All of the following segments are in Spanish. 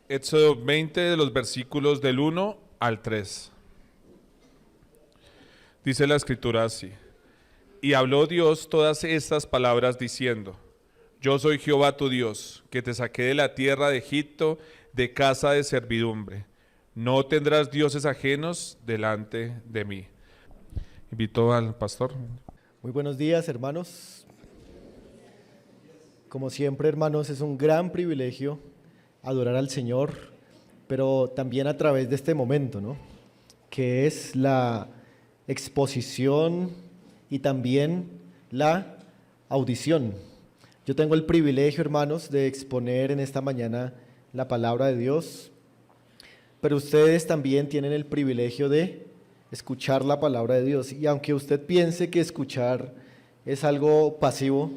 Éxodo 20, de los versículos del 1 al 3. Dice la escritura así: Y habló Dios todas estas palabras diciendo: Yo soy Jehová tu Dios, que te saqué de la tierra de Egipto, de casa de servidumbre. No tendrás dioses ajenos delante de mí. Invito al pastor. Muy buenos días, hermanos. Como siempre, hermanos, es un gran privilegio adorar al Señor, pero también a través de este momento, ¿no? Que es la exposición y también la audición. Yo tengo el privilegio, hermanos, de exponer en esta mañana la palabra de Dios, pero ustedes también tienen el privilegio de escuchar la palabra de Dios. Y aunque usted piense que escuchar es algo pasivo,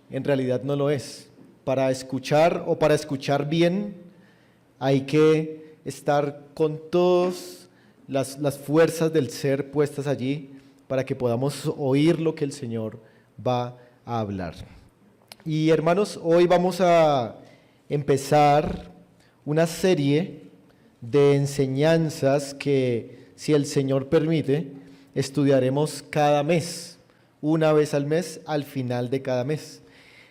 en realidad no lo es. Para escuchar o para escuchar bien hay que estar con todas las fuerzas del ser puestas allí para que podamos oír lo que el Señor va a hablar. Y hermanos, hoy vamos a empezar una serie de enseñanzas que, si el Señor permite, estudiaremos cada mes, una vez al mes, al final de cada mes.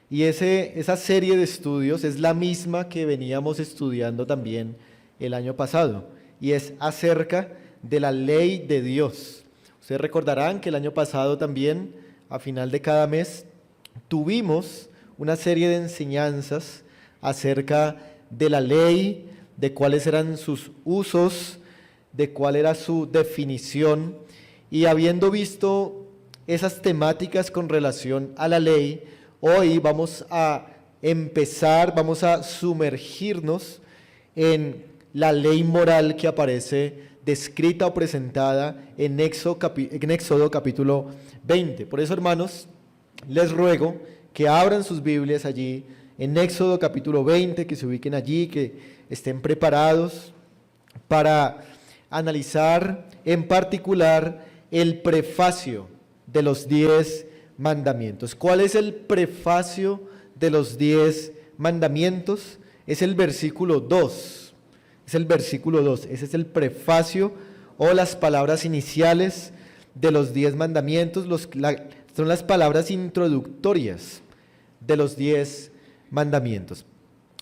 Y esa serie de estudios es la misma que veníamos estudiando también el año pasado, y es acerca de la ley de Dios. Ustedes recordarán que el año pasado también, a final de cada mes, tuvimos una serie de enseñanzas acerca de la ley, de cuáles eran sus usos, de cuál era su definición, y habiendo visto esas temáticas con relación a la ley, hoy vamos a empezar, vamos a sumergirnos en la ley moral que aparece descrita o presentada en Éxodo capítulo 20. Por eso, hermanos, les ruego que abran sus Biblias allí en Éxodo capítulo 20, que se ubiquen allí, que estén preparados para analizar en particular el prefacio de los 10 mandamientos. ¿Cuál es el prefacio de los 10 mandamientos? Es el versículo 2. Es el versículo 2. Ese es el prefacio o las palabras iniciales de los 10 mandamientos. Son las palabras introductorias de los 10 mandamientos.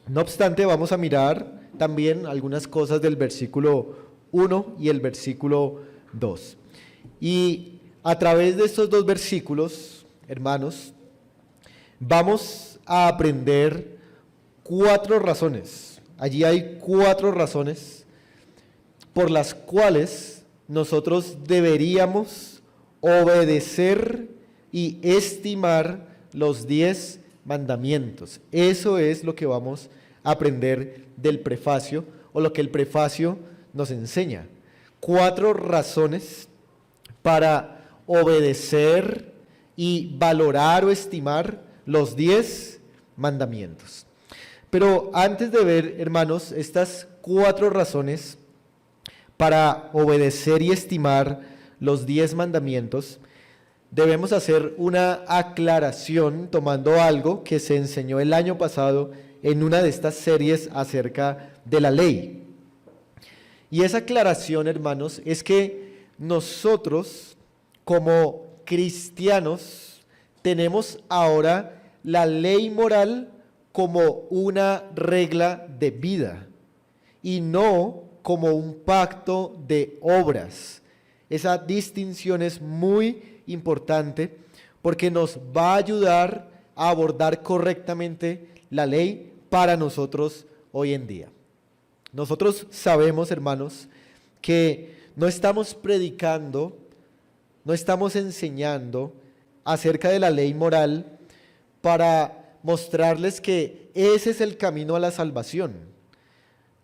No obstante, vamos a mirar también algunas cosas del versículo 1 y el versículo 2. Y a través de estos dos versículos, hermanos, vamos a aprender 4 razones. Allí hay 4 razones por las cuales nosotros deberíamos obedecer y estimar los 10 mandamientos. Eso es lo que vamos a aprender del prefacio, o lo que el prefacio nos enseña. 4 razones para obedecer y valorar o estimar los 10 mandamientos. Pero antes de ver, hermanos, estas 4 razones para obedecer y estimar los 10 mandamientos, debemos hacer una aclaración tomando algo que se enseñó el año pasado en una de estas series acerca de la ley. Y esa aclaración, hermanos, es que nosotros como cristianos tenemos ahora la ley moral como una regla de vida y no como un pacto de obras. Esa distinción es muy importante porque nos va a ayudar a abordar correctamente la ley para nosotros hoy en día. Nosotros sabemos, hermanos, que no estamos predicando, no estamos enseñando acerca de la ley moral para mostrarles que ese es el camino a la salvación.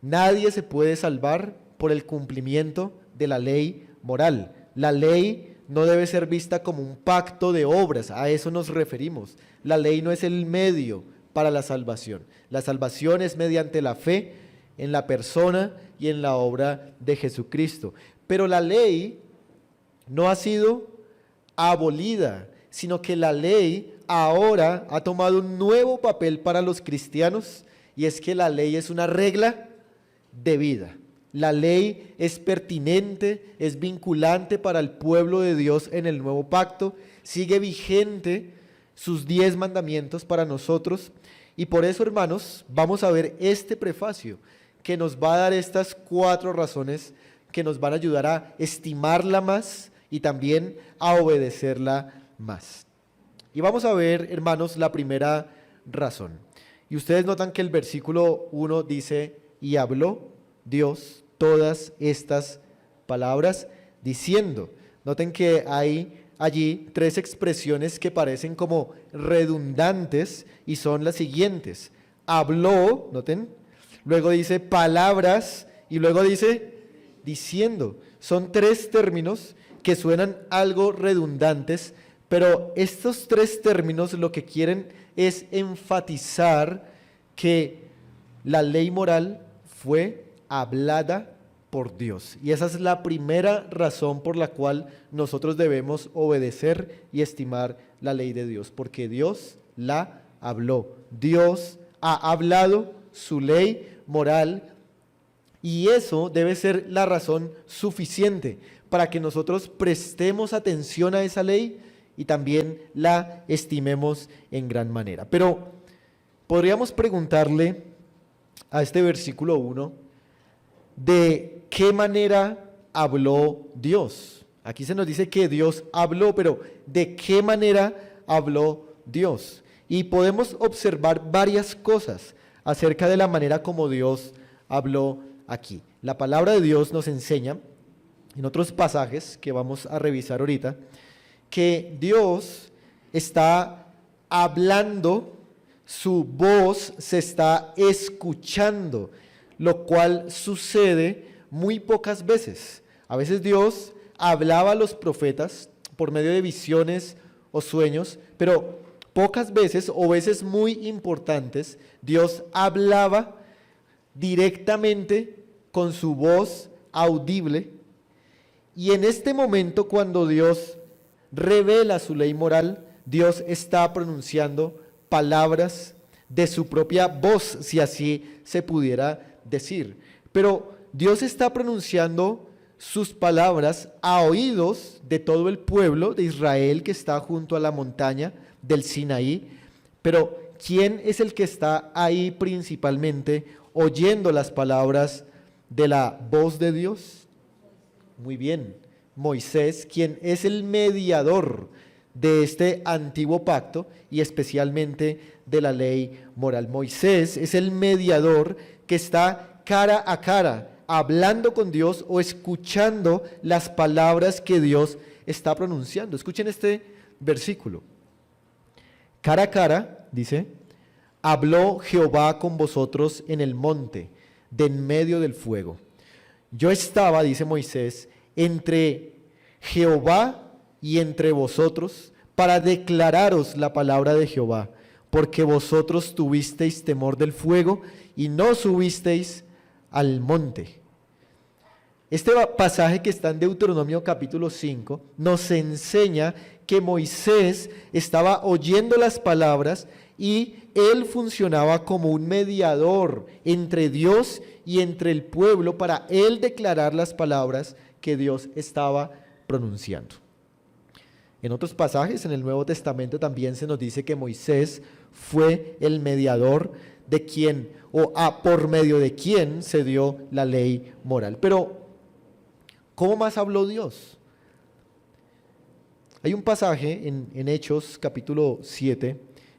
Nadie se puede salvar por el cumplimiento de la ley moral. La ley no debe ser vista como un pacto de obras, a eso nos referimos. La ley no es el medio para la salvación. La salvación es mediante la fe en la persona y en la obra de Jesucristo. Pero la ley no ha sido abolida, sino que la ley ahora ha tomado un nuevo papel para los cristianos, y es que la ley es una regla de vida. La ley es pertinente, es vinculante para el pueblo de Dios en el nuevo pacto, sigue vigente sus 10 mandamientos para nosotros, y por eso, hermanos, vamos a ver este prefacio que nos va a dar estas 4 razones que nos van a ayudar a estimarla más y también a obedecerla más. Y vamos a ver, hermanos, la primera razón. Y ustedes notan que el versículo 1 dice, y habló Dios todas estas palabras diciendo. Noten que hay allí 3 expresiones que parecen como redundantes y son las siguientes. Habló, noten, luego dice palabras y luego dice diciendo. Son 3 términos que suenan algo redundantes, pero estos 3 términos lo que quieren es enfatizar que la ley moral fue hablada por Dios. Y esa es la primera razón por la cual nosotros debemos obedecer y estimar la ley de Dios, porque Dios la habló. Dios ha hablado su ley moral y eso debe ser la razón suficiente para que nosotros prestemos atención a esa ley y también la estimemos en gran manera. Pero podríamos preguntarle a este versículo 1, ¿de qué manera habló Dios? Aquí se nos dice que Dios habló, pero ¿de qué manera habló Dios? Y podemos observar varias cosas acerca de la manera como Dios habló aquí. La palabra de Dios nos enseña, en otros pasajes que vamos a revisar ahorita, que Dios está hablando, su voz se está escuchando, lo cual sucede muy pocas veces. A veces Dios hablaba a los profetas por medio de visiones o sueños, pero pocas veces o veces muy importantes, Dios hablaba directamente con su voz audible. Y en este momento, cuando Dios revela su ley moral, Dios está pronunciando palabras de su propia voz, si así se pudiera decir. Pero Dios está pronunciando sus palabras a oídos de todo el pueblo de Israel que está junto a la montaña del Sinaí. Pero ¿quién es el que está ahí principalmente oyendo las palabras de la voz de Dios? Muy bien, Moisés, quien es el mediador de este antiguo pacto y especialmente de la ley moral. Moisés es el mediador que está cara a cara, hablando con Dios o escuchando las palabras que Dios está pronunciando. Escuchen este versículo. Cara a cara, dice, habló Jehová con vosotros en el monte, de en medio del fuego. Yo estaba, dice Moisés, entre Jehová y entre vosotros, para declararos la palabra de Jehová, porque vosotros tuvisteis temor del fuego y no subisteis al monte. Este pasaje que está en Deuteronomio capítulo 5 nos enseña que Moisés estaba oyendo las palabras y él funcionaba como un mediador entre Dios y entre el pueblo para él declarar las palabras que Dios estaba pronunciando. En otros pasajes en el Nuevo Testamento también se nos dice que Moisés fue el mediador de quien por medio de quien se dio la ley moral. Pero, ¿cómo más habló Dios? Hay un pasaje en Hechos capítulo 7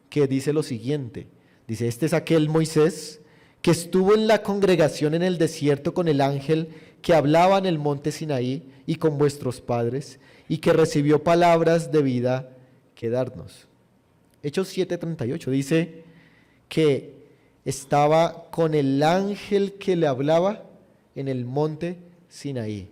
que dice lo siguiente. Dice, este es aquel Moisés que estuvo en la congregación en el desierto con el ángel que hablaba en el monte Sinaí y con vuestros padres, y que recibió palabras de vida que darnos. Hechos 7:38 dice que estaba con el ángel que le hablaba en el monte Sinaí.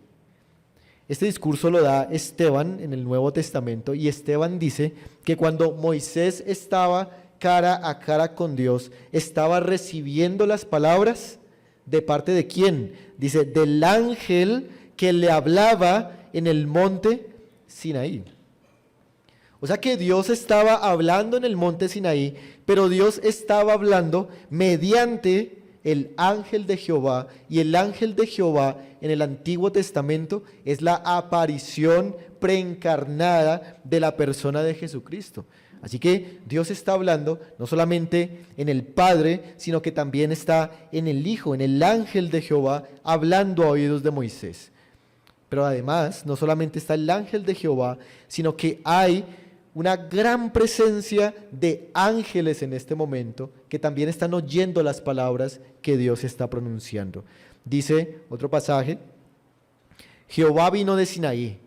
Este discurso lo da Esteban en el Nuevo Testamento, y Esteban dice que cuando Moisés estaba cara a cara con Dios, estaba recibiendo las palabras ¿de parte de quién? Dice, del ángel que le hablaba en el monte Sinaí. O sea que Dios estaba hablando en el monte Sinaí, pero Dios estaba hablando mediante el ángel de Jehová, y el ángel de Jehová en el Antiguo Testamento es la aparición preencarnada de la persona de Jesucristo. Así que Dios está hablando no solamente en el Padre, sino que también está en el Hijo, en el ángel de Jehová, hablando a oídos de Moisés. Pero además, no solamente está el ángel de Jehová, sino que hay una gran presencia de ángeles en este momento que también están oyendo las palabras que Dios está pronunciando. Dice otro pasaje: Jehová vino de Sinaí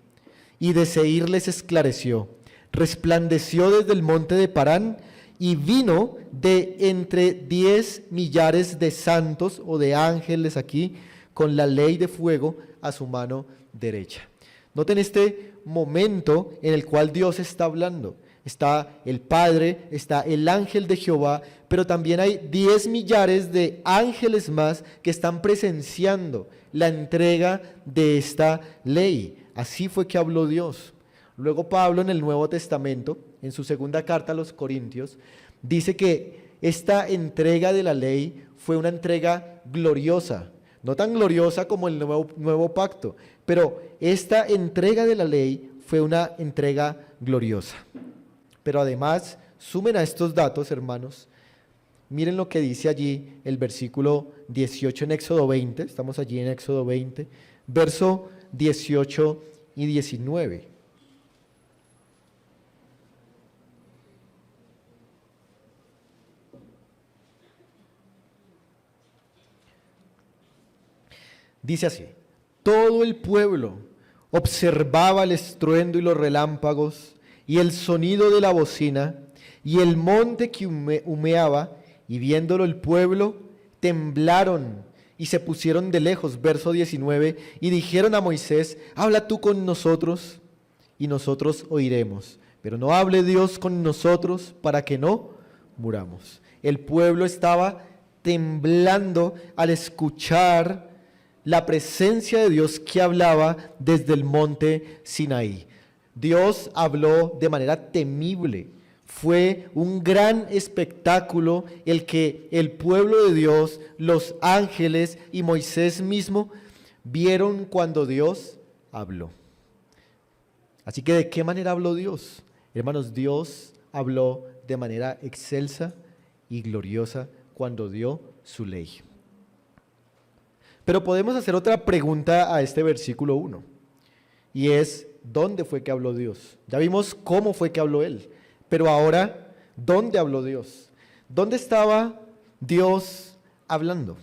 y de Seir les esclareció, resplandeció desde el monte de Parán y vino de entre 10 millares de santos o de ángeles aquí con la ley de fuego a su mano derecha. Noten este momento en el cual Dios está hablando. Está el Padre, está el ángel de Jehová, pero también hay 10 millares de ángeles más que están presenciando la entrega de esta ley. Así fue que habló Dios. Luego Pablo en el Nuevo Testamento, en su segunda carta a los Corintios, dice que esta entrega de la ley fue una entrega gloriosa. No tan gloriosa como el nuevo pacto, pero esta entrega de la ley fue una entrega gloriosa. Pero además, sumen a estos datos, hermanos, miren lo que dice allí el versículo 18 en Éxodo 20, estamos allí en Éxodo 20, verso 18 y 19. Dice así: todo el pueblo observaba el estruendo y los relámpagos y el sonido de la bocina y el monte que humeaba, y viéndolo el pueblo temblaron y se pusieron de lejos. Verso 19, y dijeron a Moisés: habla tú con nosotros y nosotros oiremos, pero no hable Dios con nosotros para que no muramos. El pueblo estaba temblando al escuchar la presencia de Dios que hablaba desde el monte Sinaí. Dios habló de manera temible. Fue un gran espectáculo el que el pueblo de Dios, los ángeles y Moisés mismo vieron cuando Dios habló. Así que, ¿de qué manera habló Dios? Hermanos, Dios habló de manera excelsa y gloriosa cuando dio su ley. Pero podemos hacer otra pregunta a este versículo 1, y es: ¿dónde fue que habló Dios? Ya vimos cómo fue que habló Él, pero ahora, ¿dónde habló Dios? ¿Dónde estaba Dios hablando?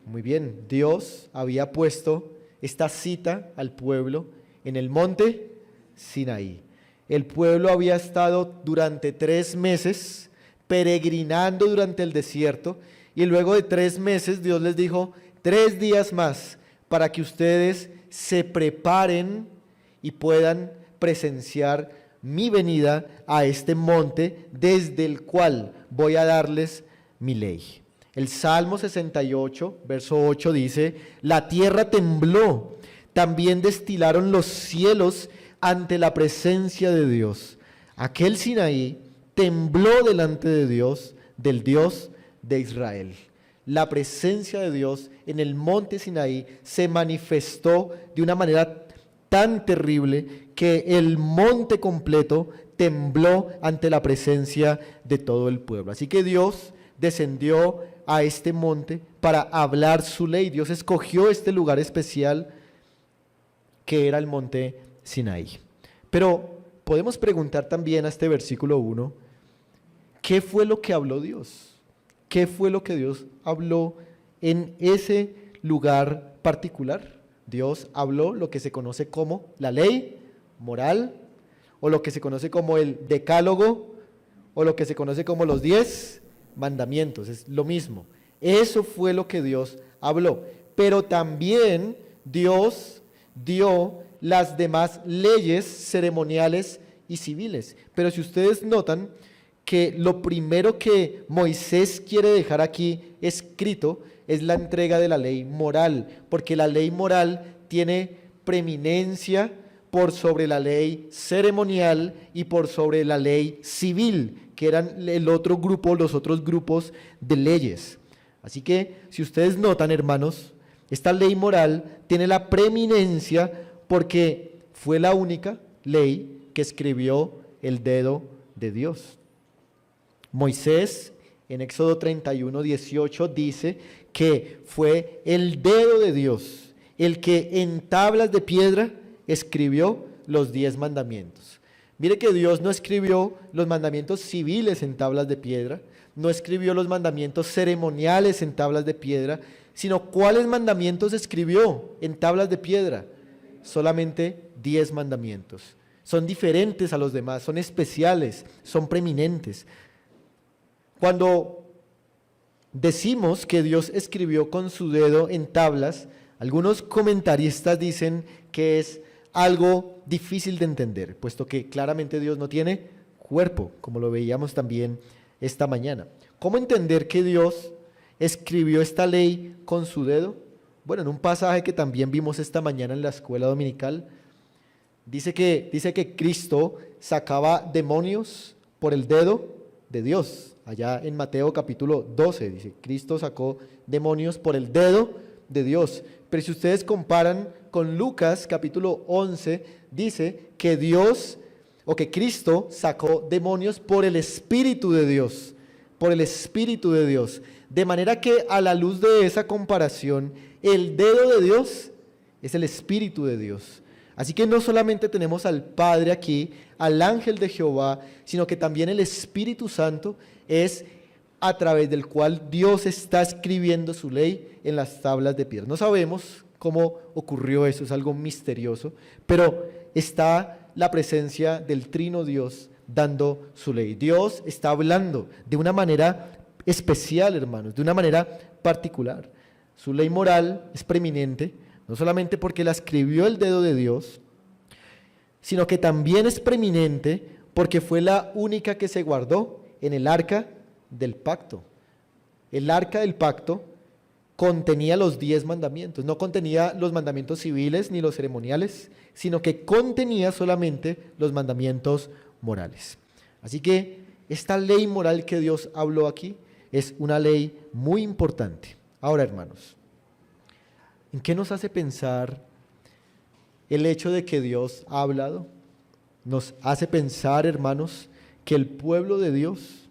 Muy bien, Dios había puesto esta cita al pueblo en el monte Sinaí. El pueblo había estado durante 3 meses peregrinando durante el desierto, y luego de 3 meses Dios les dijo: 3 días más para que ustedes se preparen y puedan presenciar mi venida a este monte desde el cual voy a darles mi ley. El Salmo 68, verso 8 dice: la tierra tembló, también destilaron los cielos ante la presencia de Dios. Aquel Sinaí tembló delante de Dios, del Dios de Israel. La presencia de Dios en el monte Sinaí se manifestó de una manera tan terrible que el monte completo tembló ante la presencia de todo el pueblo. Así que Dios descendió a este monte para hablar su ley. Dios escogió este lugar especial que era el monte Sinaí. Pero podemos preguntar también a este versículo 1, ¿qué fue lo que habló Dios? ¿Qué fue lo que Dios habló en ese lugar particular? Dios habló lo que se conoce como la ley moral, o lo que se conoce como el decálogo, o lo que se conoce como los 10 mandamientos. Es lo mismo. Eso fue lo que Dios habló. Pero también Dios dio las demás leyes ceremoniales y civiles. Pero si ustedes notan que lo primero que Moisés quiere dejar aquí escrito es la entrega de la ley moral, porque la ley moral tiene preeminencia por sobre la ley ceremonial y por sobre la ley civil, que eran el otro grupo, los otros grupos de leyes. Así que, si ustedes notan, hermanos, esta ley moral tiene la preeminencia porque fue la única ley que escribió el dedo de Dios. Moisés, en Éxodo 31:18, dice que fue el dedo de Dios el que en tablas de piedra escribió los 10 mandamientos. Mire que Dios no escribió los mandamientos civiles en tablas de piedra, no escribió los mandamientos ceremoniales en tablas de piedra, sino ¿cuáles mandamientos escribió en tablas de piedra? Solamente 10 mandamientos. Son diferentes a los demás, son especiales, son preeminentes. Cuando decimos que Dios escribió con su dedo en tablas, algunos comentaristas dicen que es algo difícil de entender, puesto que claramente Dios no tiene cuerpo, como lo veíamos también esta mañana. ¿Cómo entender que Dios escribió esta ley con su dedo? Bueno, en un pasaje que también vimos esta mañana en la escuela dominical, dice que Cristo sacaba demonios por el dedo de Dios. Allá en Mateo capítulo 12 dice, Cristo sacó demonios por el dedo de Dios. Pero si ustedes comparan con Lucas capítulo 11, dice que Cristo sacó demonios por el Espíritu de Dios, por el Espíritu de Dios. De manera que a la luz de esa comparación, el dedo de Dios es el Espíritu de Dios. Así que no solamente tenemos al Padre aquí, al ángel de Jehová, sino que también el Espíritu Santo es a través del cual Dios está escribiendo su ley en las tablas de piedra. No sabemos cómo ocurrió eso, es algo misterioso, pero está la presencia del Trino Dios dando su ley. Dios está hablando de una manera especial, hermanos, de una manera particular. Su ley moral es preeminente, no solamente porque la escribió el dedo de Dios, sino que también es preeminente porque fue la única que se guardó en el arca del pacto. El arca del pacto contenía los 10 mandamientos, no contenía los mandamientos civiles ni los ceremoniales, sino que contenía solamente los mandamientos morales. Así que esta ley moral que Dios habló aquí es una ley muy importante. Ahora, hermanos, ¿en qué nos hace pensar el hecho de que Dios ha hablado? Nos hace pensar, hermanos, que el pueblo de Dios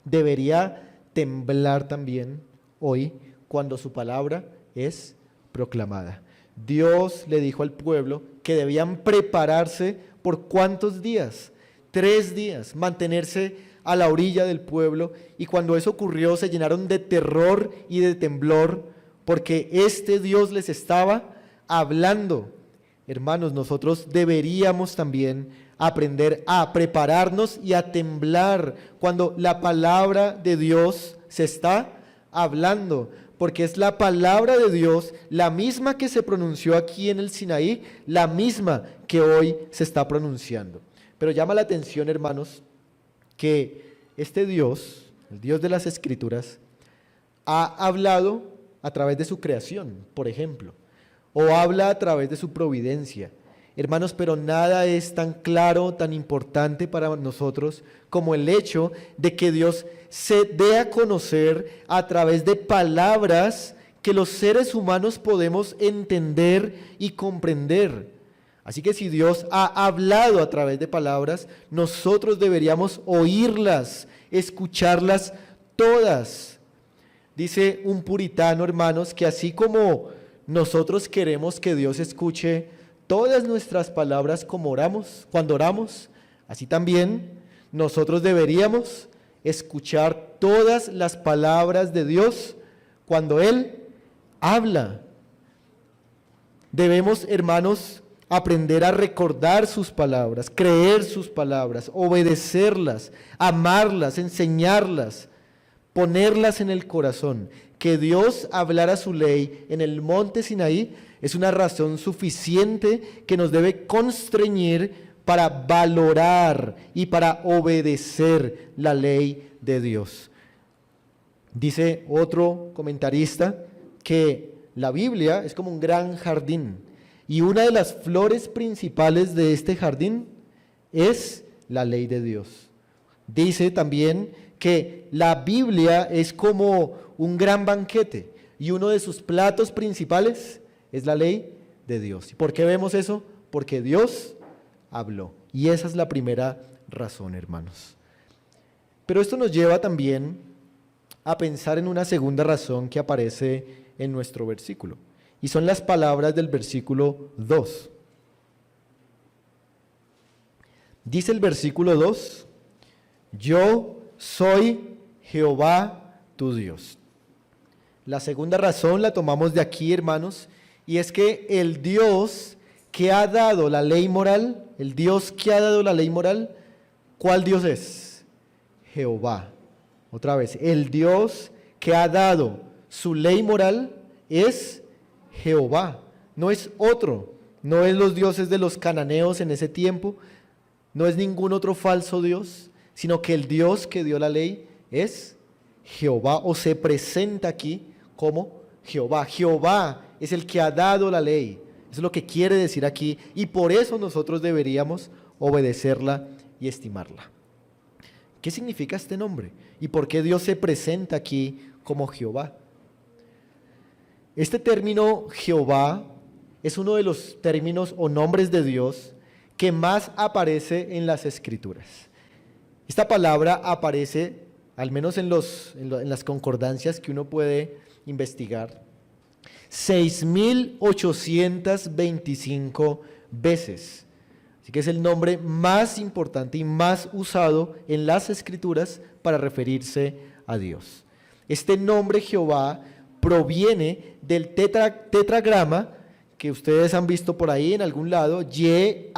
debería temblar también hoy cuando su palabra es proclamada. Dios le dijo al pueblo que debían prepararse por ¿cuántos días? 3 días, mantenerse a la orilla del pueblo, y cuando eso ocurrió se llenaron de terror y de temblor porque este Dios les estaba hablando. Hermanos, nosotros deberíamos también aprender a prepararnos y a temblar cuando la palabra de Dios se está hablando, porque es la palabra de Dios, la misma que se pronunció aquí en el Sinaí, la misma que hoy se está pronunciando. Pero llama la atención, hermanos, que este Dios, el Dios de las Escrituras, ha hablado a través de su creación, por ejemplo, o habla a través de su providencia. Hermanos, pero nada es tan claro, tan importante para nosotros como el hecho de que Dios se dé a conocer a través de palabras que los seres humanos podemos entender y comprender. Así que si Dios ha hablado a través de palabras, nosotros deberíamos oírlas, escucharlas todas. Dice un puritano, hermanos, que así como nosotros queremos que Dios escuche todas nuestras palabras cuando oramos, así también nosotros deberíamos escuchar todas las palabras de Dios cuando Él habla. Debemos, hermanos, aprender a recordar sus palabras, creer sus palabras, obedecerlas, amarlas, enseñarlas, ponerlas en el corazón. Que Dios hablara su ley en el monte Sinaí es una razón suficiente que nos debe constreñir para valorar y para obedecer la ley de Dios. Dice otro comentarista que la Biblia es como un gran jardín, y una de las flores principales de este jardín es la ley de Dios. Dice también que la Biblia es como un gran banquete y uno de sus platos principales es la ley de Dios. ¿Y por qué vemos eso? Porque Dios habló. Y esa es la primera razón, hermanos. Pero esto nos lleva también a pensar en una segunda razón que aparece en nuestro versículo. Y son las palabras del versículo 2. Dice el versículo 2, yo soy Jehová tu Dios. La segunda razón la tomamos de aquí, hermanos, y es que el Dios que ha dado la ley moral, el Dios que ha dado la ley moral, ¿cuál Dios es? Jehová. Otra vez, el Dios que ha dado su ley moral es Jehová, no es otro, no es los dioses de los cananeos en ese tiempo, no es ningún otro falso Dios, sino que el Dios que dio la ley es Jehová, o se presenta aquí como Jehová. Jehová es el que ha dado la ley, eso es lo que quiere decir aquí, y por eso nosotros deberíamos obedecerla y estimarla. ¿Qué significa este nombre? ¿Y por qué Dios se presenta aquí como Jehová? Este término Jehová es uno de los términos o nombres de Dios que más aparece en las Escrituras. Esta palabra aparece, al menos en las concordancias que uno puede investigar, 6.825 veces. Así que es el nombre más importante y más usado en las Escrituras para referirse a Dios. Este nombre Jehová proviene del tetragrama que ustedes han visto por ahí en algún lado, YHWH.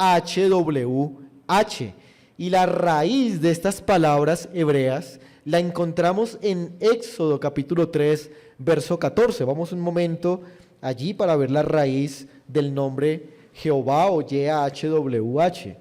Y la raíz de estas palabras hebreas la encontramos en Éxodo capítulo 3, verso 14. Vamos un momento allí para ver la raíz del nombre Jehová o YHWH.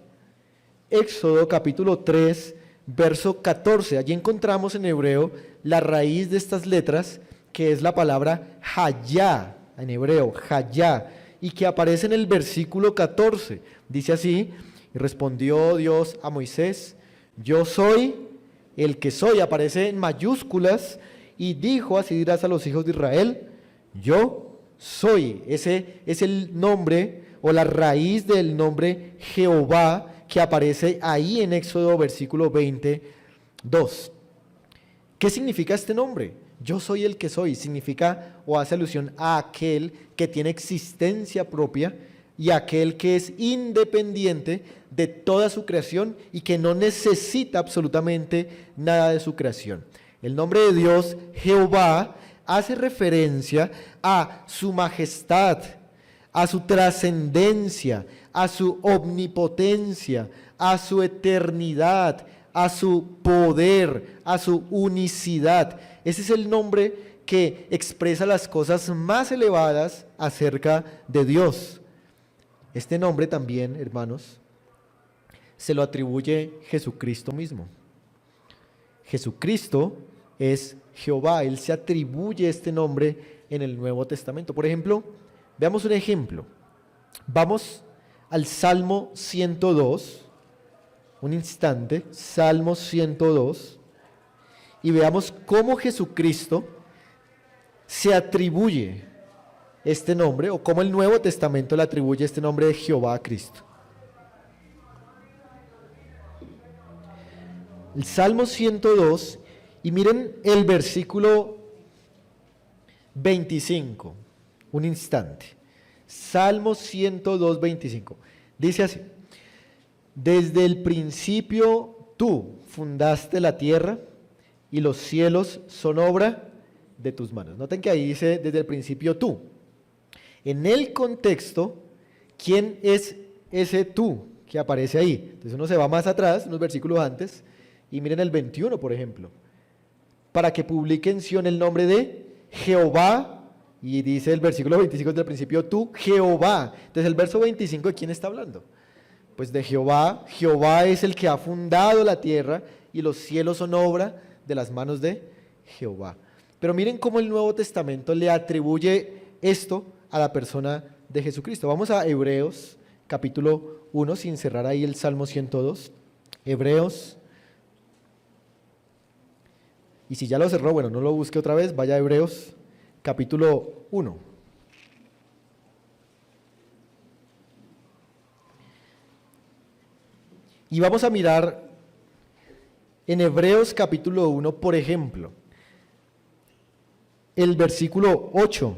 Éxodo capítulo 3, verso 14. Allí encontramos en hebreo la raíz de estas letras, que es la palabra Hayá, en hebreo, Hayá, y que aparece en el versículo 14. Dice así, y respondió Dios a Moisés, yo soy el que soy, aparece en mayúsculas, y dijo, así dirás a los hijos de Israel, yo soy. Ese es el nombre o la raíz del nombre Jehová que aparece ahí en Éxodo versículo 22. ¿Qué significa este nombre? Yo soy el que soy, significa o hace alusión a aquel que tiene existencia propia y aquel que es independiente de toda su creación y que no necesita absolutamente nada de su creación. El nombre de Dios, Jehová, hace referencia a su majestad, a su trascendencia, a su omnipotencia, a su eternidad, a su poder, a su unicidad. Ese es el nombre que expresa las cosas más elevadas acerca de Dios. Este nombre también, hermanos, se lo atribuye Jesucristo mismo. Jesucristo es Jehová, Él se atribuye este nombre en el Nuevo Testamento. Por ejemplo, veamos un ejemplo. Vamos al Salmo 102, un instante, Salmo 102, y veamos cómo Jesucristo se atribuye este nombre, o cómo el Nuevo Testamento le atribuye este nombre de Jehová a Cristo. El Salmo 102, y miren el versículo 25, un instante. Salmo 102, 25. Dice así, desde el principio tú fundaste la tierra y los cielos son obra de tus manos. Noten que ahí dice desde el principio tú. En el contexto, ¿quién es ese tú que aparece ahí? Entonces uno se va más atrás, unos versículos antes, y miren el 21, por ejemplo. Para que publique en Sión el nombre de Jehová, y dice el versículo 25 del principio tú, Jehová. Entonces el verso 25, ¿de quién está hablando? Pues de Jehová. Jehová es el que ha fundado la tierra y los cielos son obra de las manos de Jehová. Pero miren cómo el Nuevo Testamento le atribuye esto a la persona de Jesucristo. Vamos a Hebreos capítulo 1, sin cerrar ahí el Salmo 102. Hebreos Y si ya lo cerró, bueno, no lo busque otra vez, vaya a Hebreos capítulo 1. Y vamos a mirar en Hebreos capítulo 1, por ejemplo, el versículo 8.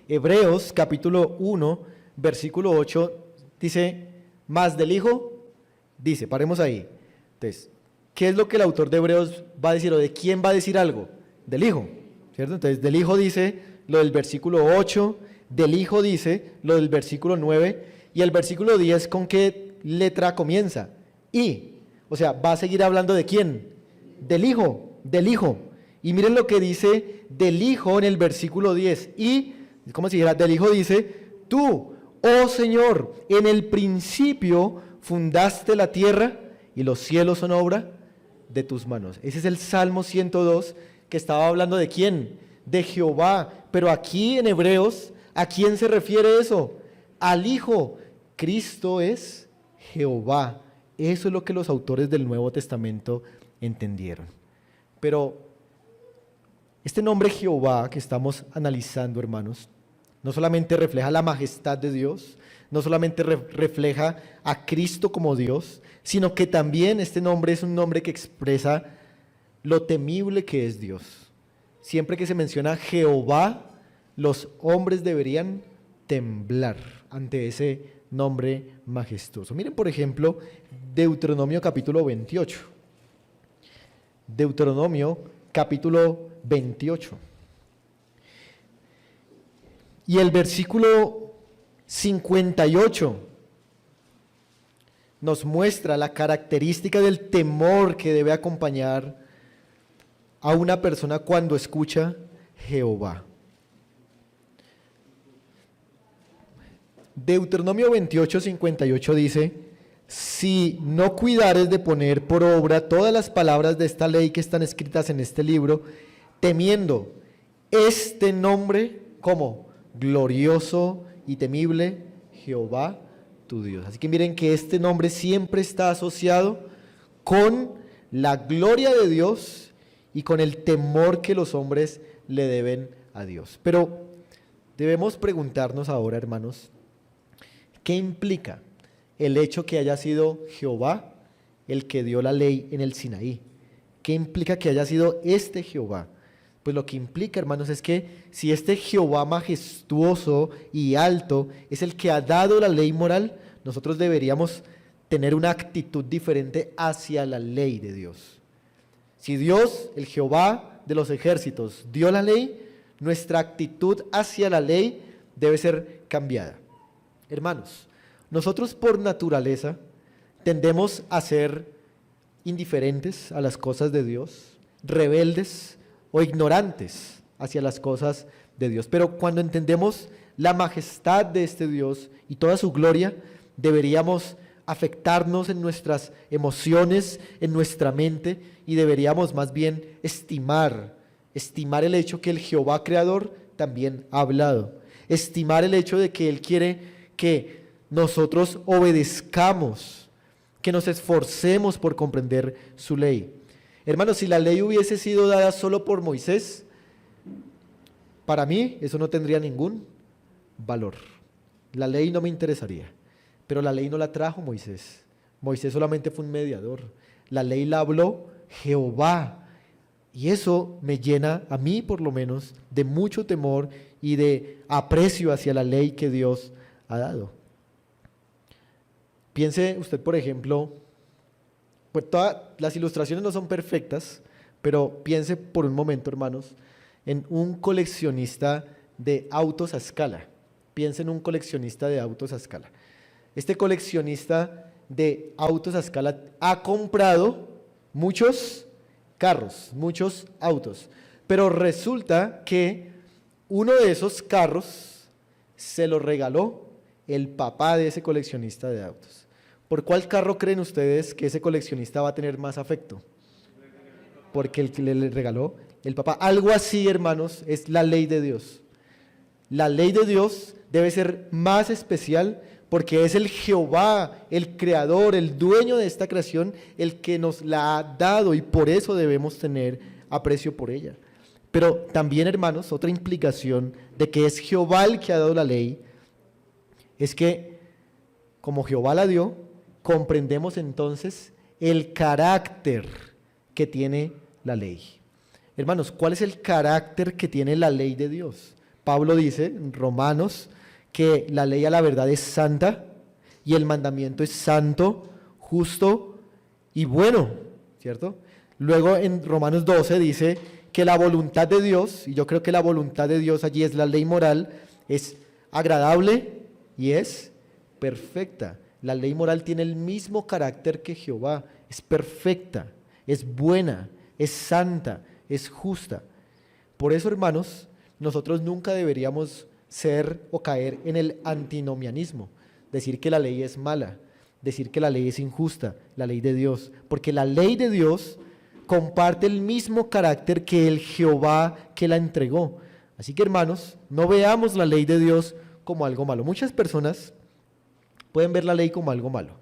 Hebreos capítulo 1, versículo 8, dice, más del Hijo, dice, paremos ahí. Entonces, ¿qué es lo que el autor de Hebreos va a decir o de quién va a decir algo? Del Hijo, ¿cierto? Entonces, del Hijo dice lo del versículo 8, del Hijo dice lo del versículo 9, y el versículo 10, ¿con qué letra comienza? Y, o sea, va a seguir hablando de quién? Del Hijo, del Hijo. Y miren lo que dice del Hijo en el versículo 10. Y, como si dijera, del Hijo dice, tú, oh Señor, en el principio fundaste la tierra y los cielos son obra de tus manos. Ese es el Salmo 102 que estaba hablando de quién, de Jehová. Pero aquí en Hebreos, ¿a quién se refiere eso? Al Hijo. Cristo es Jehová. Eso es lo que los autores del Nuevo Testamento entendieron. Pero este nombre Jehová que estamos analizando, hermanos, no solamente refleja la majestad de Dios, no solamente refleja a Cristo como Dios, sino que también este nombre es un nombre que expresa lo temible que es Dios. Siempre que se menciona Jehová, los hombres deberían temblar ante ese nombre majestuoso. Miren, por ejemplo, Deuteronomio capítulo 28. Deuteronomio capítulo 28. Y el versículo 58 nos muestra la característica del temor que debe acompañar a una persona cuando escucha Jehová. Deuteronomio 28, 58 dice, si no cuidares de poner por obra todas las palabras de esta ley que están escritas en este libro, temiendo este nombre como glorioso y temible, Jehová tu Dios. Así que miren que este nombre siempre está asociado con la gloria de Dios y con el temor que los hombres le deben a Dios. Pero debemos preguntarnos ahora, hermanos, ¿qué implica el hecho que haya sido Jehová el que dio la ley en el Sinaí? ¿Qué implica que haya sido este Jehová? Pues lo que implica, hermanos, es que si este Jehová majestuoso y alto es el que ha dado la ley moral, nosotros deberíamos tener una actitud diferente hacia la ley de Dios. Si Dios, el Jehová de los ejércitos, dio la ley, nuestra actitud hacia la ley debe ser cambiada. Hermanos, nosotros por naturaleza tendemos a ser indiferentes a las cosas de Dios, rebeldes o ignorantes hacia las cosas de Dios. Pero cuando entendemos la majestad de este Dios y toda su gloria, deberíamos afectarnos en nuestras emociones, en nuestra mente, y deberíamos más bien estimar el hecho que el Jehová Creador también ha hablado, estimar el hecho de que Él quiere que nosotros obedezcamos, que nos esforcemos por comprender su ley. Hermanos, si la ley hubiese sido dada solo por Moisés, para mí eso no tendría ningún valor. La ley no me interesaría, pero la ley no la trajo Moisés. Moisés solamente fue un mediador. La ley la habló Jehová. Y eso me llena, a mí por lo menos, de mucho temor y de aprecio hacia la ley que Dios ha dado. Piense usted, por ejemplo, pues todas las ilustraciones no son perfectas, pero piense por un momento, hermanos, en un coleccionista de autos a escala. Piense en un coleccionista de autos a escala. Este coleccionista de autos a escala ha comprado muchos carros, muchos autos, pero resulta que uno de esos carros se lo regaló el papá de ese coleccionista de autos. ¿Por cuál carro creen ustedes que ese coleccionista va a tener más afecto? Porque el que le regaló el papá. Algo así, hermanos, es la ley de Dios. La ley de Dios debe ser más especial porque es el Jehová, el creador, el dueño de esta creación, el que nos la ha dado y por eso debemos tener aprecio por ella. Pero también, hermanos, otra implicación de que es Jehová el que ha dado la ley, es que como Jehová la dio, comprendemos entonces el carácter que tiene la ley. Hermanos, ¿cuál es el carácter que tiene la ley de Dios? Pablo dice en Romanos que la ley a la verdad es santa y el mandamiento es santo, justo y bueno, ¿cierto? Luego en Romanos 12 dice que la voluntad de Dios, y yo creo que la voluntad de Dios allí es la ley moral, es agradable y es perfecta. La ley moral tiene el mismo carácter que Jehová, es perfecta, es buena, es santa, es justa. Por eso, hermanos, nosotros nunca deberíamos ser o caer en el antinomianismo, decir que la ley es mala, decir que la ley es injusta, la ley de Dios, porque la ley de Dios comparte el mismo carácter que el Jehová que la entregó. Así que, hermanos, no veamos la ley de Dios como algo malo. Muchas personas pueden ver la ley como algo malo,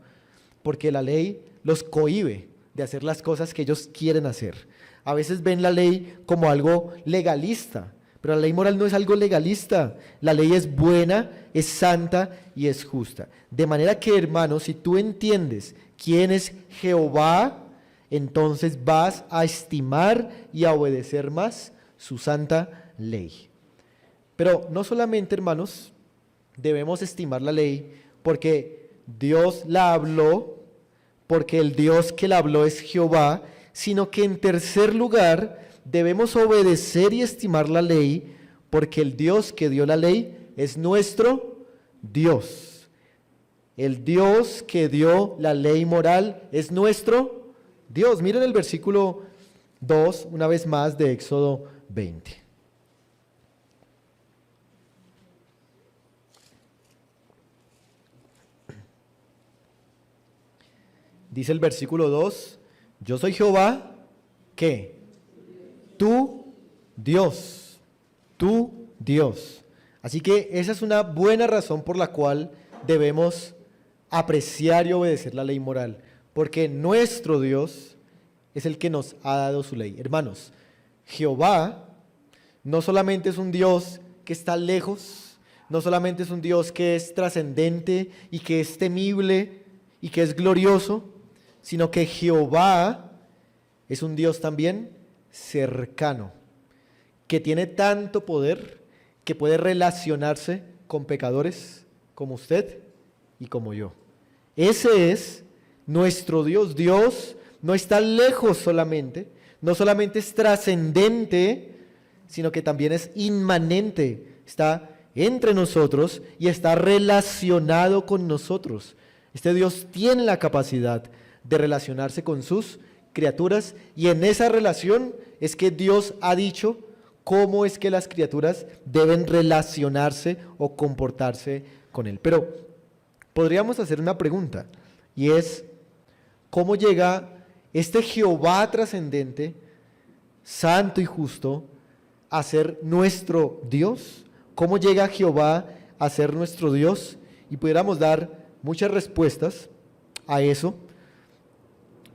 porque la ley los cohíbe de hacer las cosas que ellos quieren hacer. A veces ven la ley como algo legalista, pero la ley moral no es algo legalista. La ley es buena, es santa y es justa. De manera que, hermanos, si tú entiendes quién es Jehová, entonces vas a estimar y a obedecer más su santa ley. Pero no solamente, hermanos, debemos estimar la ley porque Dios la habló, porque el Dios que la habló es Jehová, sino que en tercer lugar debemos obedecer y estimar la ley porque el Dios que dio la ley es nuestro Dios. El Dios que dio la ley moral es nuestro Dios. Miren el versículo 2, una vez más, de Éxodo 20. Dice el versículo 2, yo soy Jehová, ¿qué? Tu Dios, tu Dios. Así que esa es una buena razón por la cual debemos apreciar y obedecer la ley moral, porque nuestro Dios es el que nos ha dado su ley. Hermanos, Jehová no solamente es un Dios que está lejos, no solamente es un Dios que es trascendente y que es temible y que es glorioso, sino que Jehová es un Dios también cercano, que tiene tanto poder que puede relacionarse con pecadores como usted y como yo. Ese es nuestro Dios. Dios no está lejos solamente, no solamente es trascendente, sino que también es inmanente, está entre nosotros y está relacionado con nosotros. Este Dios tiene la capacidad de relacionarse con sus criaturas y en esa relación es que Dios ha dicho cómo es que las criaturas deben relacionarse o comportarse con Él. Pero podríamos hacer una pregunta y es, ¿cómo llega este Jehová trascendente, santo y justo, a ser nuestro Dios? ¿Cómo llega Jehová a ser nuestro Dios? Y pudiéramos dar muchas respuestas a eso,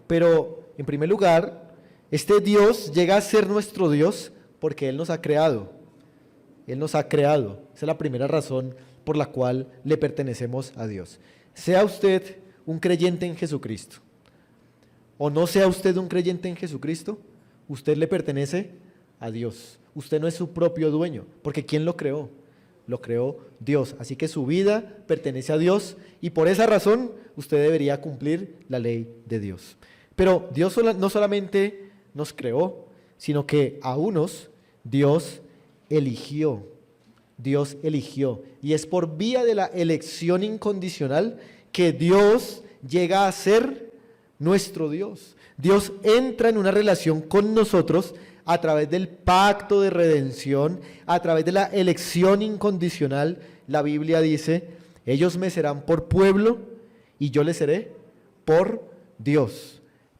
pero en primer lugar, este Dios llega a ser nuestro Dios porque Él nos ha creado. Él nos ha creado. Esa es la primera razón por la cual le pertenecemos a Dios. Sea usted un creyente en Jesucristo o no sea usted un creyente en Jesucristo, usted le pertenece a Dios. Usted no es su propio dueño, porque ¿quién lo creó? Lo creó Dios. Así que su vida pertenece a Dios y por esa razón usted debería cumplir la ley de Dios. Pero Dios no solamente nos creó, sino que a unos Dios eligió. Dios eligió. Y es por vía de la elección incondicional que Dios llega a ser nuestro Dios. Dios entra en una relación con nosotros a través del pacto de redención, a través de la elección incondicional. La Biblia dice, ellos me serán por pueblo y yo les seré por Dios.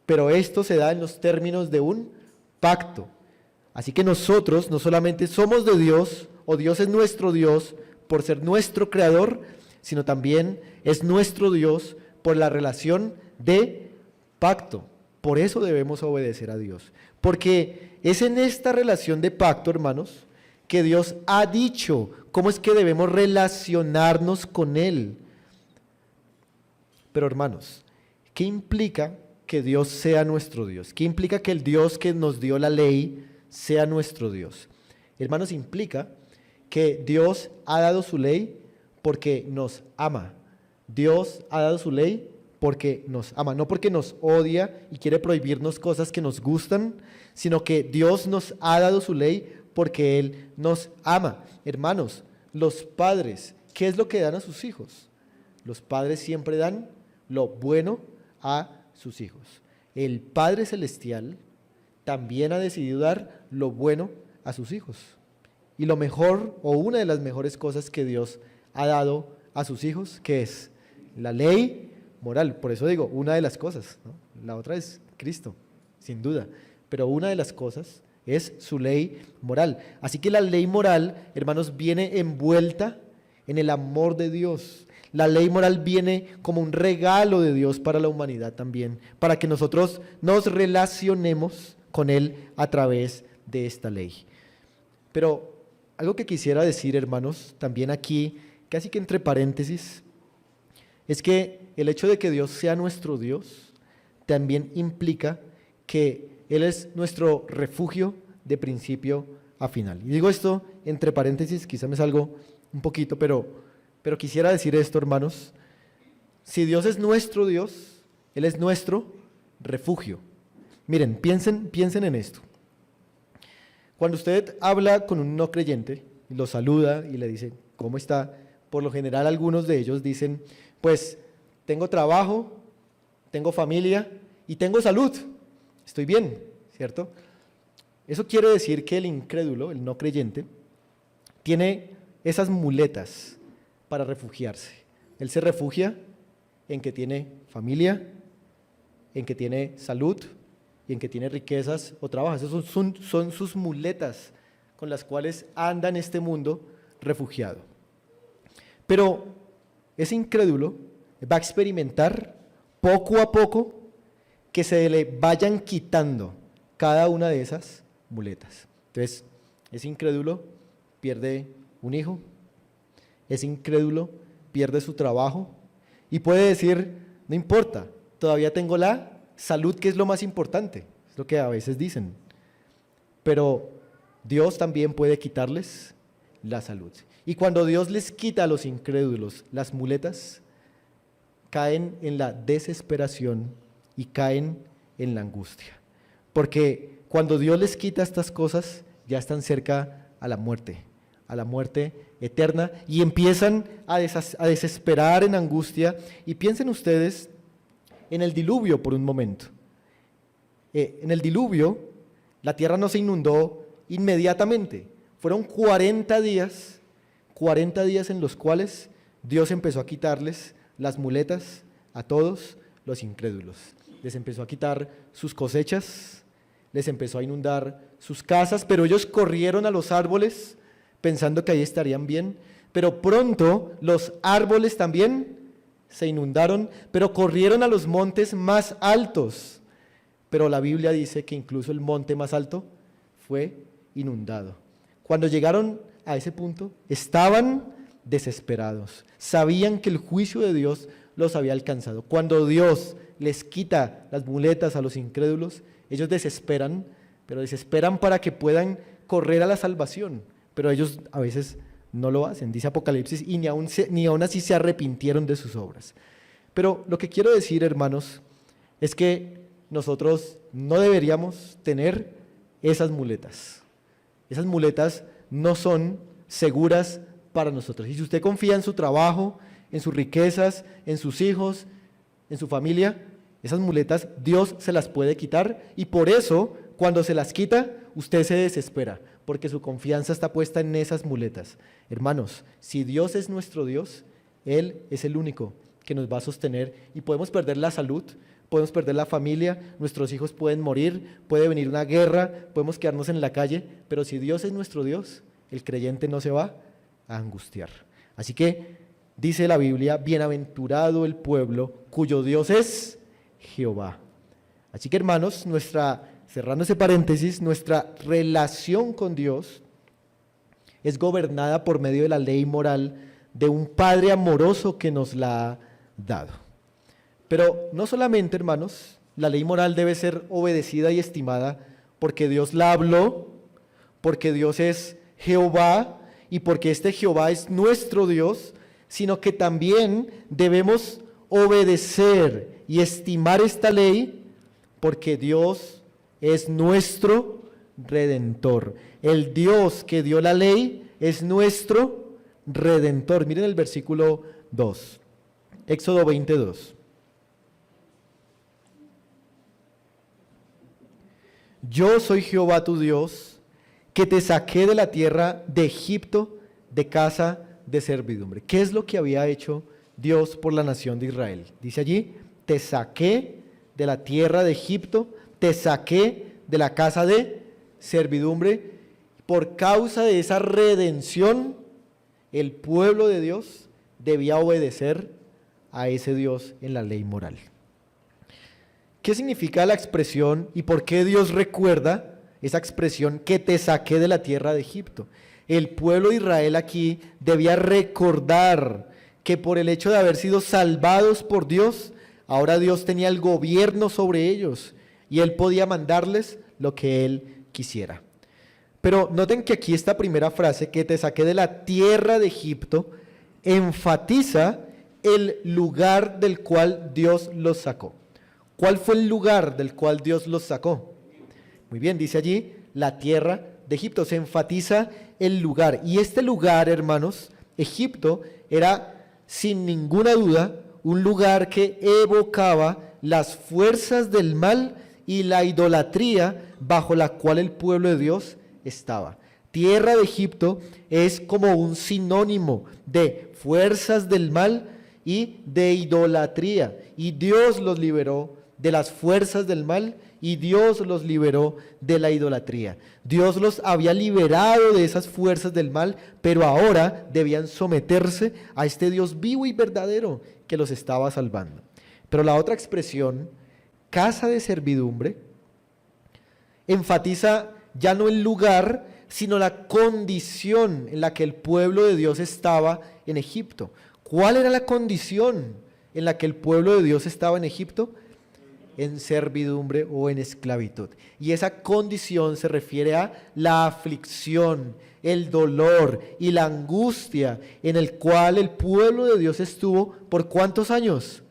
Pero esto se da en los términos de un pacto. Así que nosotros no solamente somos de Dios, o Dios es nuestro Dios por ser nuestro creador, sino también es nuestro Dios por la relación de pacto. Por eso debemos obedecer a Dios, porque es en esta relación de pacto, hermanos, que Dios ha dicho cómo es que debemos relacionarnos con Él. Pero hermanos, ¿qué implica que Dios sea nuestro Dios? ¿Qué implica que el Dios que nos dio la ley sea nuestro Dios? Hermanos, implica que Dios ha dado su ley porque nos ama. Dios ha dado su ley porque nos ama, no porque nos odia y quiere prohibirnos cosas que nos gustan, sino que Dios nos ha dado su ley porque Él nos ama. Hermanos, los padres, ¿qué es lo que dan a sus hijos? Los padres siempre dan lo bueno a sus hijos. El Padre Celestial también ha decidido dar lo bueno a sus hijos. Y lo mejor, o una de las mejores cosas que Dios ha dado a sus hijos, ¿qué es? La ley moral. Por eso digo, una de las cosas, ¿no? La otra es Cristo, sin duda. Pero una de las cosas es su ley moral. Así que la ley moral, hermanos, viene envuelta en el amor de Dios. La ley moral viene como un regalo de Dios para la humanidad también, para que nosotros nos relacionemos con Él a través de esta ley. Pero algo que quisiera decir, hermanos, también aquí, casi que entre paréntesis, es que el hecho de que Dios sea nuestro Dios también implica que Él es nuestro refugio de principio a final. Y digo esto entre paréntesis, quizá me salgo un poquito, pero quisiera decir esto, hermanos. Si Dios es nuestro Dios, Él es nuestro refugio. Miren, piensen en esto. Cuando usted habla con un no creyente y lo saluda y le dice, ¿cómo está? Por lo general algunos de ellos dicen, pues tengo trabajo, tengo familia y tengo salud. Estoy bien, ¿cierto? Eso quiere decir que el incrédulo, el no creyente, tiene esas muletas para refugiarse. Él se refugia en que tiene familia, en que tiene salud y en que tiene riquezas o trabajo. Esas son sus muletas con las cuales anda en este mundo refugiado. Pero ese incrédulo va a experimentar poco a poco que se le vayan quitando cada una de esas muletas. Entonces, ese incrédulo pierde un hijo, ese incrédulo pierde su trabajo y puede decir, no importa, todavía tengo la salud, que es lo más importante, es lo que a veces dicen. Pero Dios también puede quitarles la salud. Y cuando Dios les quita a los incrédulos las muletas, caen en la desesperación y caen en la angustia. Porque cuando Dios les quita estas cosas, ya están cerca a la muerte eterna, y empiezan a desesperar en angustia. Y piensen ustedes en el diluvio por un momento. En el diluvio, la tierra no se inundó inmediatamente. Fueron 40 días en los cuales Dios empezó a quitarles las muletas a todos los incrédulos. Les empezó a quitar sus cosechas, les empezó a inundar sus casas, pero ellos corrieron a los árboles pensando que ahí estarían bien, pero pronto los árboles también se inundaron, pero corrieron a los montes más altos. Pero la Biblia dice que incluso el monte más alto fue inundado. Cuando llegaron a ese punto, estaban desesperados, sabían que el juicio de Dios los había alcanzado. Cuando Dios les quita las muletas a los incrédulos, ellos desesperan, pero desesperan para que puedan correr a la salvación. Pero ellos a veces no lo hacen, dice Apocalipsis, y ni aún así se arrepintieron de sus obras. Pero lo que quiero decir, hermanos, es que nosotros no deberíamos tener esas muletas. Esas muletas no son seguras para nosotros. Y si usted confía en su trabajo, en sus riquezas, en sus hijos, en su familia, esas muletas Dios se las puede quitar, y por eso cuando se las quita, usted se desespera, porque su confianza está puesta en esas muletas. Hermanos, si Dios es nuestro Dios, Él es el único que nos va a sostener, y podemos perder la salud, podemos perder la familia, nuestros hijos pueden morir, puede venir una guerra, podemos quedarnos en la calle, pero si Dios es nuestro Dios, el creyente no se va a angustiar. Así que Dice la Biblia, bienaventurado el pueblo cuyo Dios es Jehová. Así que hermanos, cerrando ese paréntesis, nuestra relación con Dios es gobernada por medio de la ley moral de un Padre amoroso que nos la ha dado. Pero no solamente, hermanos, la ley moral debe ser obedecida y estimada porque Dios la habló, porque Dios es Jehová y porque este Jehová es nuestro Dios, sino que también debemos obedecer y estimar esta ley porque Dios es nuestro Redentor. El Dios que dio la ley es nuestro Redentor. Miren el versículo 2, Éxodo 22. Yo soy Jehová tu Dios, que te saqué de la tierra de Egipto, de casa de servidumbre. ¿Qué es lo que había hecho Dios por la nación de Israel? Dice allí, te saqué de la tierra de Egipto, te saqué de la casa de servidumbre. Por causa de esa redención, el pueblo de Dios debía obedecer a ese Dios en la ley moral. ¿Qué significa la expresión y por qué Dios recuerda esa expresión que te saqué de la tierra de Egipto? El pueblo de Israel aquí debía recordar que por el hecho de haber sido salvados por Dios, ahora Dios tenía el gobierno sobre ellos y Él podía mandarles lo que Él quisiera. Pero noten que aquí esta primera frase, que te saqué de la tierra de Egipto, enfatiza el lugar del cual Dios los sacó. ¿Cuál fue el lugar del cual Dios los sacó? Muy bien, dice allí, la tierra de Egipto. Se enfatiza el lugar. Y este lugar, hermanos, Egipto, era sin ninguna duda un lugar que evocaba las fuerzas del mal y la idolatría bajo la cual el pueblo de Dios estaba. Tierra de Egipto es como un sinónimo de fuerzas del mal y de idolatría. Y Dios los liberó de las fuerzas del mal y Dios los liberó de la idolatría. Dios los había liberado de esas fuerzas del mal, pero ahora debían someterse a este Dios vivo y verdadero que los estaba salvando. Pero la otra expresión, casa de servidumbre, enfatiza ya no el lugar, sino la condición en la que el pueblo de Dios estaba en Egipto. ¿Cuál era la condición en la que el pueblo de Dios estaba en Egipto? En servidumbre o en esclavitud. Y esa condición se refiere a la aflicción, el dolor y la angustia en el cual el pueblo de Dios estuvo ¿por cuántos años?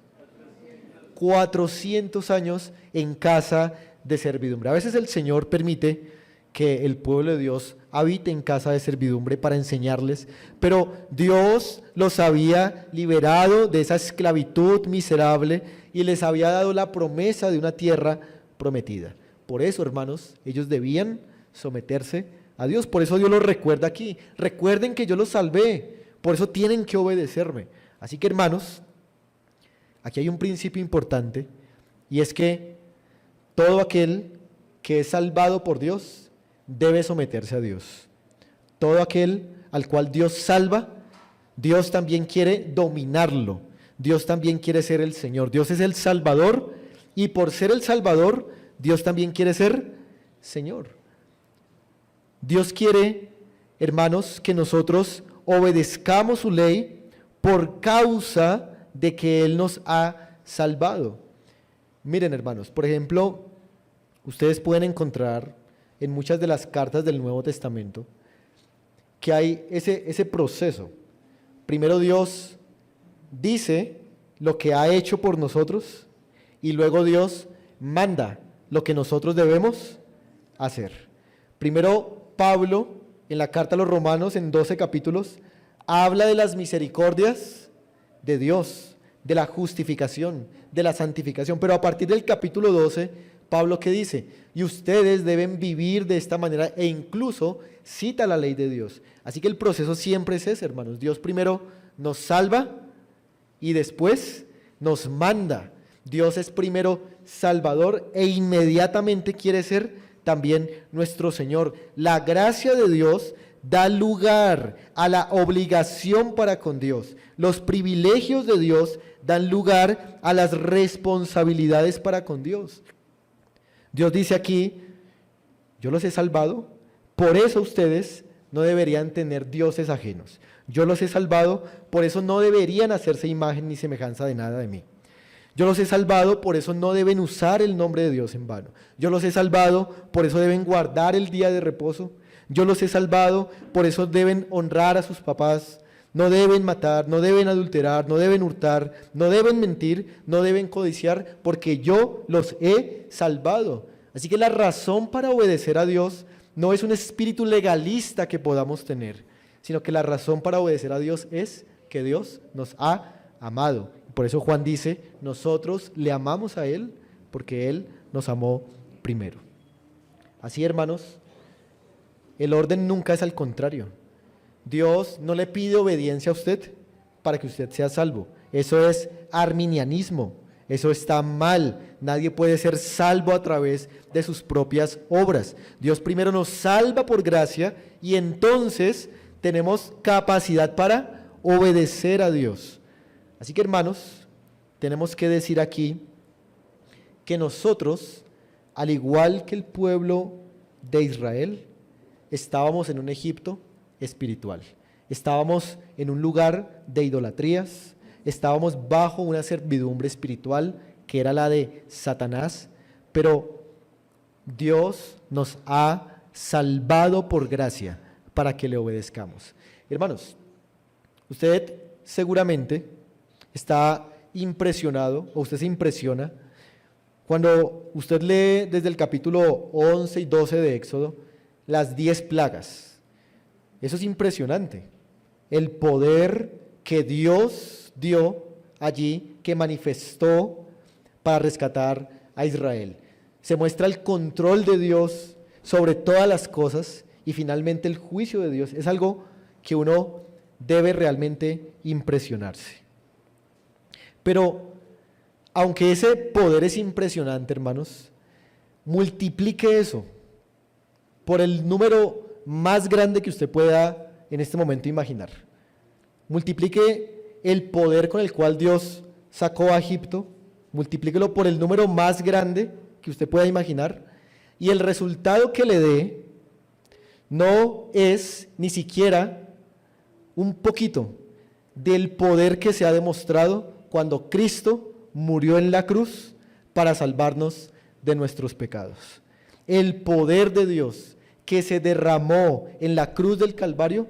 400 años en casa de servidumbre. A veces el Señor permite que el pueblo de Dios habite en casa de servidumbre para enseñarles, pero Dios los había liberado de esa esclavitud miserable y les había dado la promesa de una tierra prometida. Por eso, hermanos, ellos debían someterse a Dios. Por eso Dios los recuerda aquí. Recuerden que yo los salvé, por eso tienen que obedecerme. Así que, hermanos, aquí hay un principio importante, y es que todo aquel que es salvado por Dios debe someterse a Dios. Todo aquel al cual Dios salva, Dios también quiere dominarlo. Dios también quiere ser el Señor. Dios es el Salvador y por ser el Salvador, Dios también quiere ser Señor. Dios quiere, hermanos, que nosotros obedezcamos su ley por causa de que Él nos ha salvado. Miren, hermanos, por ejemplo, ustedes pueden encontrar en muchas de las cartas del Nuevo Testamento que hay ese proceso. Primero Dios dice lo que ha hecho por nosotros y luego Dios manda lo que nosotros debemos hacer. Primero Pablo, en la carta a los Romanos, en 12 capítulos, habla de las misericordias de Dios, de la justificación, de la santificación, pero a partir del capítulo 12, Pablo, ¿qué dice? Y ustedes deben vivir de esta manera, e incluso cita la ley de Dios. Así que el proceso siempre es ese, hermanos. Dios primero nos salva y después nos manda. Dios es primero Salvador e inmediatamente quiere ser también nuestro Señor. La gracia de Dios da lugar a la obligación para con Dios. Los privilegios de Dios dan lugar a las responsabilidades para con Dios. Dios dice aquí, yo los he salvado, por eso ustedes no deberían tener dioses ajenos. Yo los he salvado, por eso no deberían hacerse imagen ni semejanza de nada de mí. Yo los he salvado, por eso no deben usar el nombre de Dios en vano. Yo los he salvado, por eso deben guardar el día de reposo. Yo los he salvado, por eso deben honrar a sus papás. No deben matar, no deben adulterar, no deben hurtar, no deben mentir, no deben codiciar, porque yo los he salvado. Así que la razón para obedecer a Dios no es un espíritu legalista que podamos tener, sino que la razón para obedecer a Dios es que Dios nos ha amado. Por eso Juan dice, nosotros le amamos a Él porque Él nos amó primero. Así, hermanos, el orden nunca es al contrario. Dios no le pide obediencia a usted para que usted sea salvo. Eso es arminianismo. Eso está mal. Nadie puede ser salvo a través de sus propias obras. Dios primero nos salva por gracia y entonces tenemos capacidad para obedecer a Dios. Así que, hermanos, tenemos que decir aquí que nosotros, al igual que el pueblo de Israel, estábamos en un Egipto espiritual. Estábamos en un lugar de idolatrías, estábamos bajo una servidumbre espiritual que era la de Satanás, pero Dios nos ha salvado por gracia para que le obedezcamos. Hermanos, usted seguramente está impresionado, o usted se impresiona, cuando usted lee desde el capítulo 11 y 12 de Éxodo, las 10 plagas. Eso es impresionante. El poder que Dios dio allí, que manifestó para rescatar a Israel. Se muestra el control de Dios sobre todas las cosas y finalmente el juicio de Dios. Es algo que uno debe realmente impresionarse. Pero, aunque ese poder es impresionante, hermanos, multiplique eso por el número más grande que usted pueda en este momento imaginar. Multiplique el poder con el cual Dios sacó a Egipto, multiplíquelo por el número más grande que usted pueda imaginar, y el resultado que le dé no es ni siquiera un poquito del poder que se ha demostrado cuando Cristo murió en la cruz para salvarnos de nuestros pecados. El poder de Dios que se derramó en la cruz del Calvario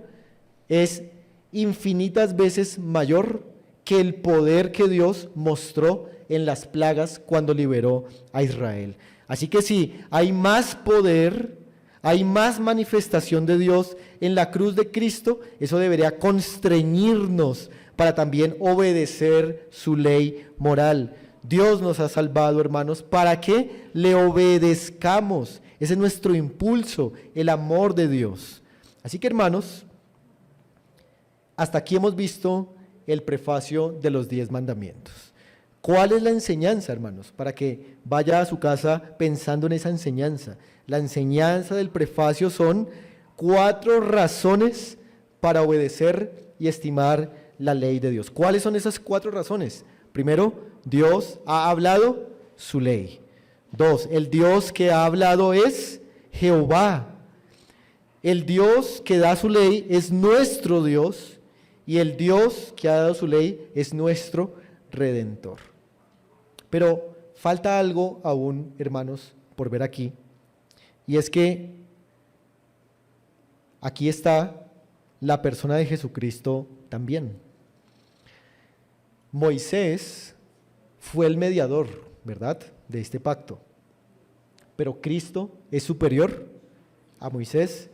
es infinitas veces mayor que el poder que Dios mostró en las plagas cuando liberó a Israel. Así que sí, hay más poder, hay más manifestación de Dios en la cruz de Cristo. Eso debería constreñirnos para también obedecer su ley moral. Dios nos ha salvado, hermanos, para que le obedezcamos. Ese es nuestro impulso, el amor de Dios. Así que, hermanos, hasta aquí hemos visto el prefacio de los 10 mandamientos. ¿Cuál es la enseñanza, hermanos? Para que vaya a su casa pensando en esa enseñanza. La enseñanza del prefacio son 4 razones para obedecer y estimar la ley de Dios. ¿Cuáles son esas 4 razones? Primero, Dios ha hablado su ley. 2, el Dios que ha hablado es Jehová. El Dios que da su ley es nuestro Dios y el Dios que ha dado su ley es nuestro Redentor. Pero falta algo aún, hermanos, por ver aquí, y es que aquí está la persona de Jesucristo también. Moisés fue el mediador, ¿verdad?, de este pacto, pero Cristo es superior a Moisés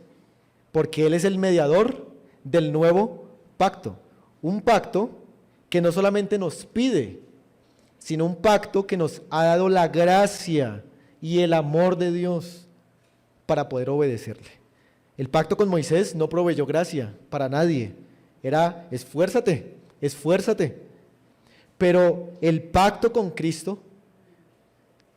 porque Él es el mediador del nuevo pacto, un pacto que no solamente nos pide, sino un pacto que nos ha dado la gracia y el amor de Dios para poder obedecerle. El pacto con Moisés no proveyó gracia para nadie, era esfuérzate, esfuérzate. Pero el pacto con Cristo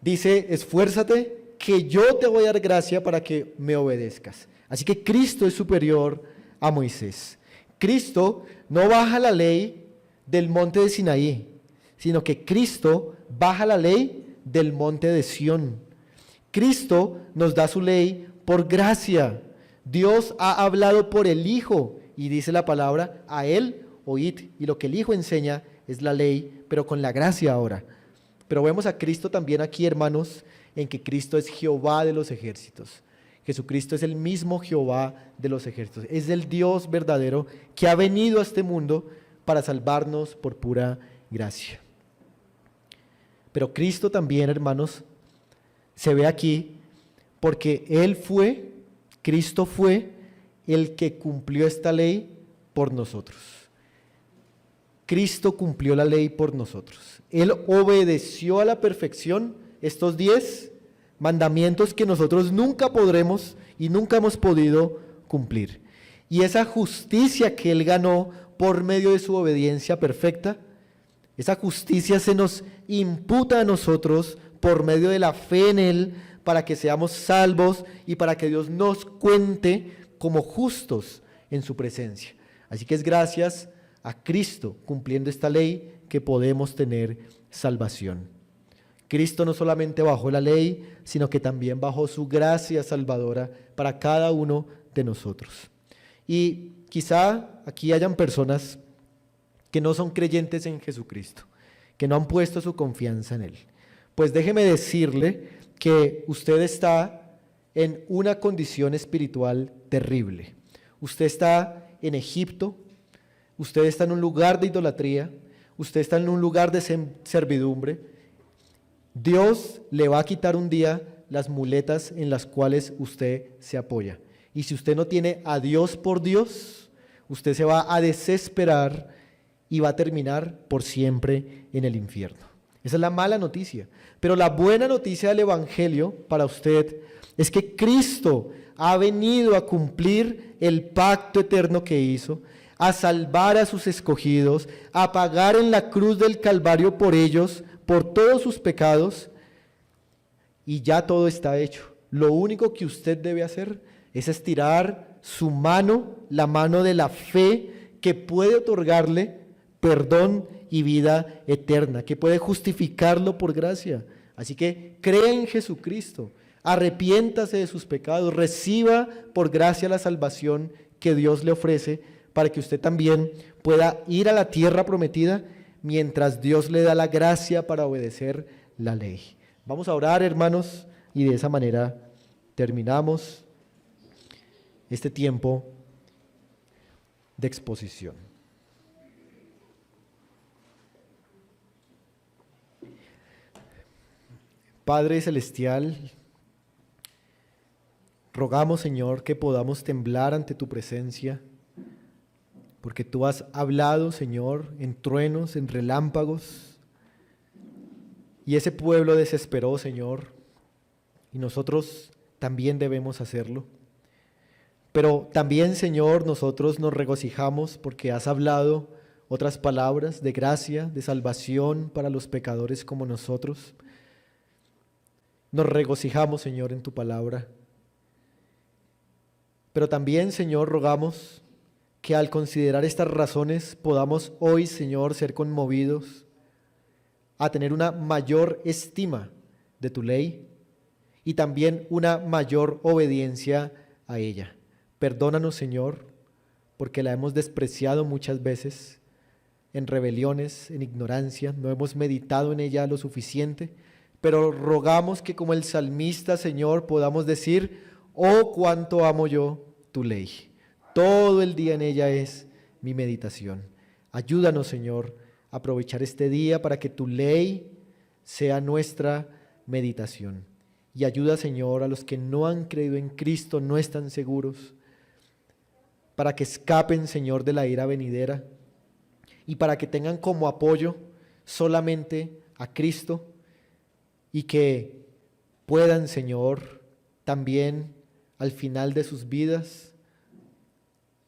dice, esfuérzate que yo te voy a dar gracia para que me obedezcas. Así que Cristo es superior a Moisés. Cristo no baja la ley del monte de Sinaí, sino que Cristo baja la ley del monte de Sión. Cristo nos da su ley por gracia. Dios ha hablado por el Hijo y dice la palabra, a Él oíd. Y lo que el Hijo enseña es la ley, pero con la gracia ahora. Pero vemos a Cristo también aquí, hermanos, en que Cristo es Jehová de los ejércitos. Jesucristo es el mismo Jehová de los ejércitos. Es el Dios verdadero que ha venido a este mundo para salvarnos por pura gracia. Pero Cristo también, hermanos, se ve aquí porque Cristo fue el que cumplió esta ley por nosotros. Cristo cumplió la ley por nosotros. Él obedeció a la perfección estos 10 mandamientos que nosotros nunca podremos y nunca hemos podido cumplir. Y esa justicia que Él ganó por medio de su obediencia perfecta, esa justicia se nos imputa a nosotros por medio de la fe en Él para que seamos salvos y para que Dios nos cuente como justos en su presencia. Así que es gracias a Cristo cumpliendo esta ley que podemos tener salvación. Cristo no solamente bajó la ley, sino que también bajó su gracia salvadora para cada uno de nosotros. Y quizá aquí hayan personas que no son creyentes en Jesucristo, que no han puesto su confianza en Él. Pues déjeme decirle que usted está en una condición espiritual terrible. Usted está en Egipto, usted está en un lugar de idolatría, usted está en un lugar de servidumbre. Dios le va a quitar un día las muletas en las cuales usted se apoya. Y si usted no tiene a Dios por Dios, usted se va a desesperar y va a terminar por siempre en el infierno. Esa es la mala noticia. Pero la buena noticia del Evangelio para usted es que Cristo ha venido a cumplir el pacto eterno que hizo, a salvar a sus escogidos, a pagar en la cruz del Calvario por ellos, por todos sus pecados, y ya todo está hecho. Lo único que usted debe hacer es estirar su mano, la mano de la fe, que puede otorgarle perdón y vida eterna, que puede justificarlo por gracia. Así que cree en Jesucristo, arrepiéntase de sus pecados, reciba por gracia la salvación que Dios le ofrece para que usted también pueda ir a la tierra prometida mientras Dios le da la gracia para obedecer la ley. Vamos a orar, hermanos, y de esa manera terminamos este tiempo de exposición. Padre Celestial, rogamos, Señor, que podamos temblar ante tu presencia, porque tú has hablado, Señor, en truenos, en relámpagos, y ese pueblo desesperó, Señor, y nosotros también debemos hacerlo. Pero también, Señor, nosotros nos regocijamos porque has hablado otras palabras de gracia, de salvación para los pecadores como nosotros. Nos regocijamos, Señor, en tu palabra. Pero también, Señor, rogamos que al considerar estas razones podamos hoy, Señor, ser conmovidos a tener una mayor estima de tu ley y también una mayor obediencia a ella. Perdónanos, Señor, porque la hemos despreciado muchas veces en rebeliones, en ignorancia, no hemos meditado en ella lo suficiente, pero rogamos que como el salmista, Señor, podamos decir: oh, cuánto amo yo tu ley. Todo el día en ella es mi meditación. Ayúdanos, Señor, a aprovechar este día para que tu ley sea nuestra meditación. Y ayuda, Señor, a los que no han creído en Cristo, no están seguros, para que escapen, Señor, de la ira venidera y para que tengan como apoyo solamente a Cristo y que puedan, Señor, también al final de sus vidas,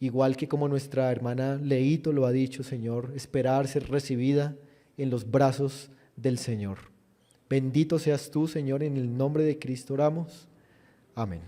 igual que como nuestra hermana Leito lo ha dicho, Señor, esperar ser recibida en los brazos del Señor. Bendito seas tú, Señor, en el nombre de Cristo oramos. Amén.